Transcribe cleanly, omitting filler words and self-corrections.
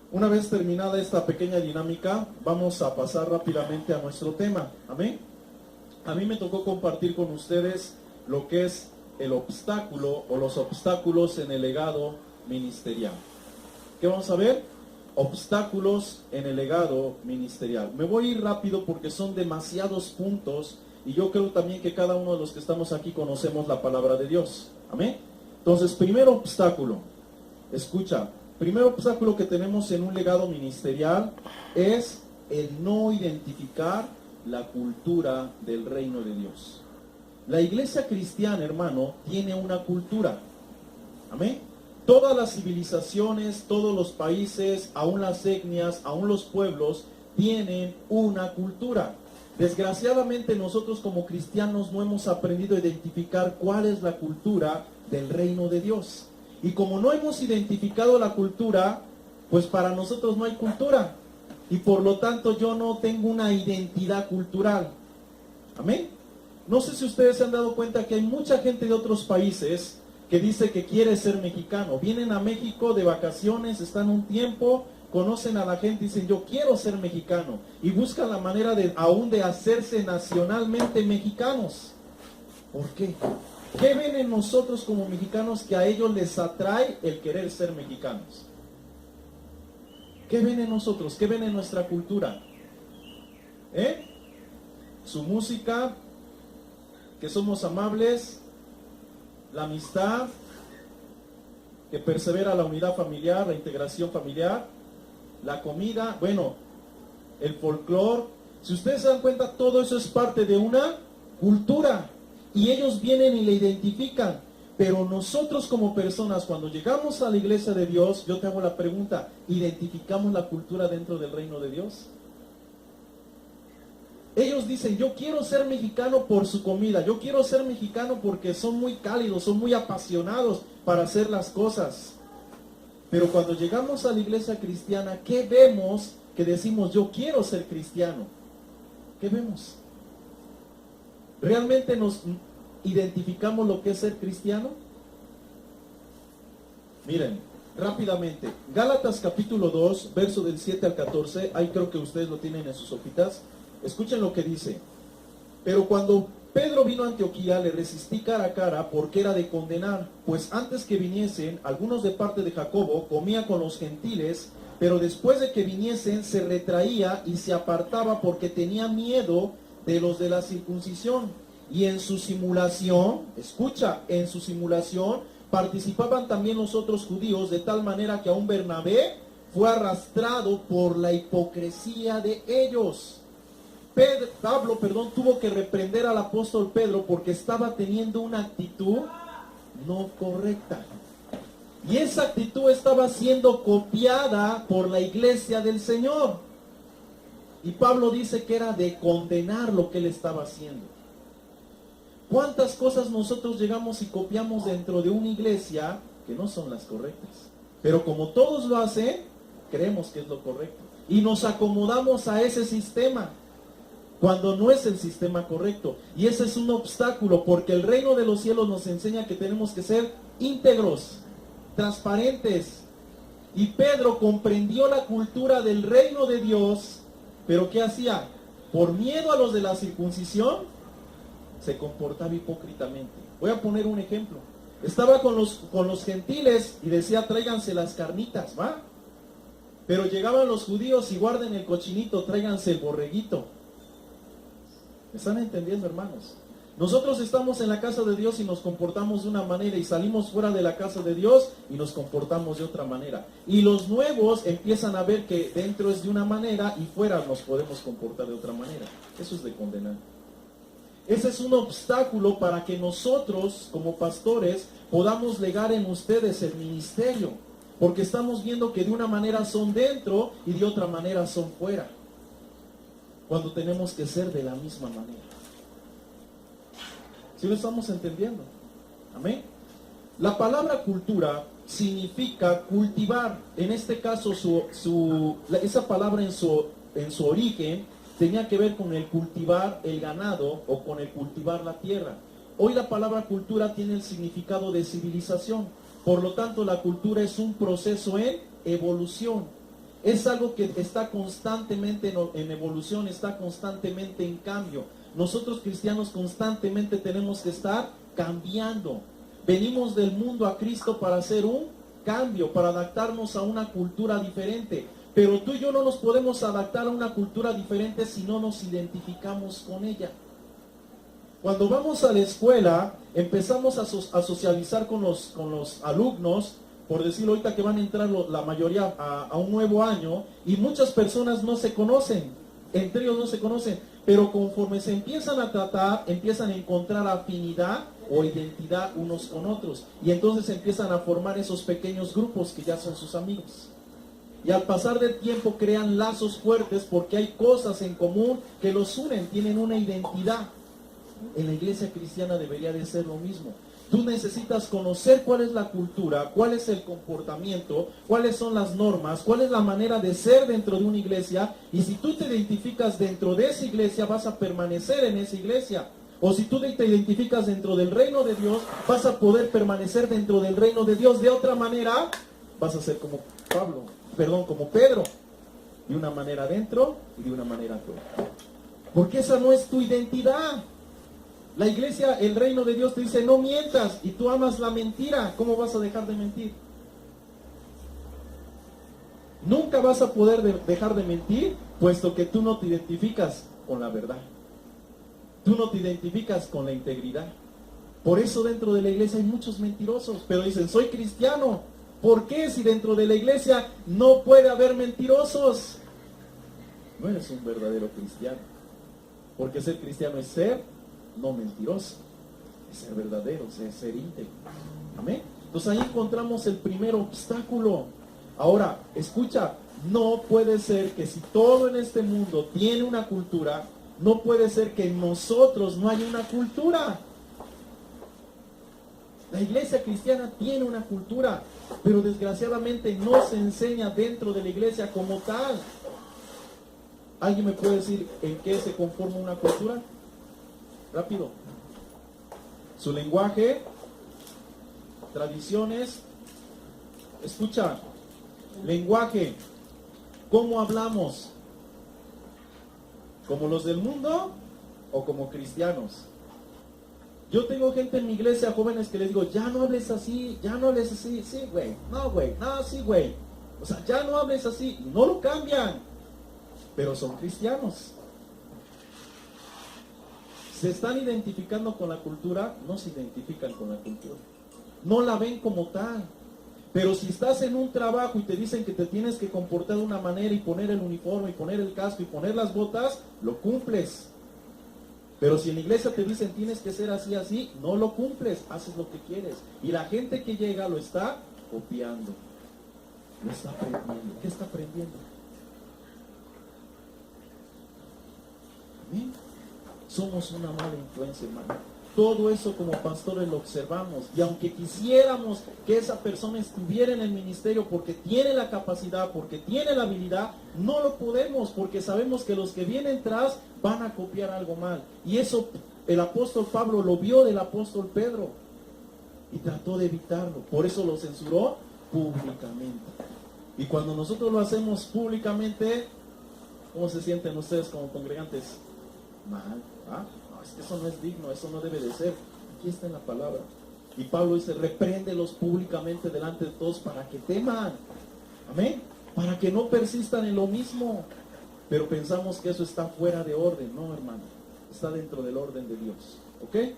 Una vez terminada esta pequeña dinámica, vamos a pasar rápidamente a nuestro tema. Amén. A mí me tocó compartir con ustedes lo que es el obstáculo o los obstáculos en el legado ministerial. ¿Qué vamos a ver? Obstáculos en el legado ministerial. Me voy a ir rápido porque son demasiados puntos y yo creo también que cada uno de los que estamos aquí conocemos la palabra de Dios. Amén. Entonces, primer obstáculo, escucha, primer obstáculo que tenemos en un legado ministerial es el no identificar la cultura del reino de Dios. La iglesia cristiana, hermano, tiene una cultura. Amén. Todas las civilizaciones, todos los países, aún las etnias, aún los pueblos, tienen una cultura. Desgraciadamente nosotros como cristianos no hemos aprendido a identificar cuál es la cultura del reino de Dios. Y como no hemos identificado la cultura, pues para nosotros no hay cultura. Y por lo tanto yo no tengo una identidad cultural. Amén. No sé si ustedes se han dado cuenta que hay mucha gente de otros países que dice que quiere ser mexicano. Vienen a México de vacaciones, están un tiempo, conocen a la gente y dicen, yo quiero ser mexicano. Y buscan la manera de aún de hacerse nacionalmente mexicanos. ¿Por qué? ¿Qué ven en nosotros como mexicanos que a ellos les atrae el querer ser mexicanos? ¿Qué ven en nosotros? ¿Qué ven en nuestra cultura? Su música, que somos amables, la amistad, que persevera la unidad familiar, la integración familiar, la comida, bueno, el folclore. Si ustedes se dan cuenta, todo eso es parte de una cultura. Y ellos vienen y la identifican. Pero nosotros como personas, cuando llegamos a la iglesia de Dios, yo te hago la pregunta, ¿identificamos la cultura dentro del reino de Dios? Ellos dicen, yo quiero ser mexicano por su comida, yo quiero ser mexicano porque son muy cálidos, son muy apasionados para hacer las cosas. Pero cuando llegamos a la iglesia cristiana, ¿qué vemos que decimos, yo quiero ser cristiano? ¿Qué vemos? ¿Realmente nos identificamos lo que es ser cristiano? Miren, rápidamente, Gálatas capítulo 2, verso del 7 al 14, ahí creo que ustedes lo tienen en sus hojitas. Escuchen lo que dice. Pero cuando Pedro vino a Antioquía, le resistí cara a cara porque era de condenar, pues antes que viniesen, algunos de parte de Jacobo comía con los gentiles, pero después de que viniesen se retraía y se apartaba porque tenía miedo de los de la circuncisión. Y en su simulación, escucha, en su simulación participaban también los otros judíos, de tal manera que aún Bernabé fue arrastrado por la hipocresía de ellos. Pablo tuvo que reprender al apóstol Pedro porque estaba teniendo una actitud no correcta. Y esa actitud estaba siendo copiada por la iglesia del Señor. Y Pablo dice que era de condenar lo que él estaba haciendo. ¿Cuántas cosas nosotros llegamos y copiamos dentro de una iglesia que no son las correctas? Pero como todos lo hacen, creemos que es lo correcto. Y nos acomodamos a ese sistema, cuando no es el sistema correcto. Y ese es un obstáculo, porque el reino de los cielos nos enseña que tenemos que ser íntegros, transparentes. Y Pedro comprendió la cultura del reino de Dios, pero ¿qué hacía? Por miedo a los de la circuncisión, se comportaba hipócritamente. Voy a poner un ejemplo. Estaba con los gentiles y decía, tráiganse las carnitas, ¿va? Pero llegaban los judíos y guarden el cochinito, tráiganse el borreguito. ¿Me están entendiendo, hermanos? Nosotros estamos en la casa de Dios y nos comportamos de una manera, y salimos fuera de la casa de Dios y nos comportamos de otra manera. Y los nuevos empiezan a ver que dentro es de una manera y fuera nos podemos comportar de otra manera. Eso es de condenar. Ese es un obstáculo para que nosotros, como pastores, podamos legar en ustedes el ministerio. Porque estamos viendo que de una manera son dentro y de otra manera son fuera. Cuando tenemos que ser de la misma manera. ¿Sí lo estamos entendiendo? Amén. La palabra cultura significa cultivar. En este caso, esa palabra en su origen tenía que ver con el cultivar el ganado o con el cultivar la tierra. Hoy la palabra cultura tiene el significado de civilización. Por lo tanto, la cultura es un proceso en evolución. Es algo que está constantemente en evolución, está constantemente en cambio. Nosotros cristianos constantemente tenemos que estar cambiando. Venimos del mundo a Cristo para hacer un cambio, para adaptarnos a una cultura diferente. Pero tú y yo no nos podemos adaptar a una cultura diferente si no nos identificamos con ella. Cuando vamos a la escuela, empezamos a socializar con los alumnos, por decirlo ahorita que van a entrar la mayoría a un nuevo año, y muchas personas no se conocen, entre ellos no se conocen, pero conforme se empiezan a tratar, empiezan a encontrar afinidad o identidad unos con otros, y entonces empiezan a formar esos pequeños grupos que ya son sus amigos. Y al pasar del tiempo crean lazos fuertes porque hay cosas en común que los unen, tienen una identidad. En la iglesia cristiana debería de ser lo mismo. Tú necesitas conocer cuál es la cultura, cuál es el comportamiento, cuáles son las normas, cuál es la manera de ser dentro de una iglesia. Y si tú te identificas dentro de esa iglesia, vas a permanecer en esa iglesia. O si tú te identificas dentro del reino de Dios, vas a poder permanecer dentro del reino de Dios. De otra manera, vas a ser como como Pedro. De una manera adentro y de una manera afuera. Porque esa no es tu identidad. La iglesia, el reino de Dios te dice, no mientas, y tú amas la mentira. ¿Cómo vas a dejar de mentir? Nunca vas a poder dejar de mentir, puesto que tú no te identificas con la verdad. Tú no te identificas con la integridad. Por eso dentro de la iglesia hay muchos mentirosos, pero dicen, soy cristiano. ¿Por qué si dentro de la iglesia no puede haber mentirosos? No eres un verdadero cristiano. Porque ser cristiano es ser no mentiroso, es ser verdadero, es ser íntegro. Amén. Entonces ahí encontramos el primer obstáculo. Ahora, escucha, no puede ser que si todo en este mundo tiene una cultura, no puede ser que en nosotros no haya una cultura. La iglesia cristiana tiene una cultura, pero desgraciadamente no se enseña dentro de la iglesia como tal. ¿Alguien me puede decir en qué se conforma una cultura? Rápido. Su lenguaje, tradiciones. Escucha, lenguaje. ¿Cómo hablamos? ¿Como los del mundo o como cristianos? Yo tengo gente en mi iglesia, jóvenes, que les digo, ya no hables así, ya no hables así. Sí, güey, no, sí, güey. O sea, ya no hables así. No lo cambian, pero son cristianos. Se están identificando con la cultura, no se identifican con la cultura. No la ven como tal. Pero si estás en un trabajo y te dicen que te tienes que comportar de una manera y poner el uniforme y poner el casco y poner las botas, lo cumples. Pero si en la iglesia te dicen tienes que ser así, así, no lo cumples, haces lo que quieres. Y la gente que llega lo está copiando. Lo está aprendiendo. ¿Qué está aprendiendo? ¿Amén? Somos una mala influencia, hermano. Todo eso como pastores lo observamos. Y aunque quisiéramos que esa persona estuviera en el ministerio porque tiene la capacidad, porque tiene la habilidad, no lo podemos porque sabemos que los que vienen tras van a copiar algo mal. Y eso el apóstol Pablo lo vio del apóstol Pedro y trató de evitarlo. Por eso lo censuró públicamente. Y cuando nosotros lo hacemos públicamente, ¿cómo se sienten ustedes como congregantes? Mal. ¿Ah? No, es que eso no es digno, eso no debe de ser. Aquí está en la palabra. Y Pablo dice, repréndelos públicamente delante de todos para que teman. Amén. Para que no persistan en lo mismo. Pero pensamos que eso está fuera de orden. No, hermano. Está dentro del orden de Dios. ¿Ok?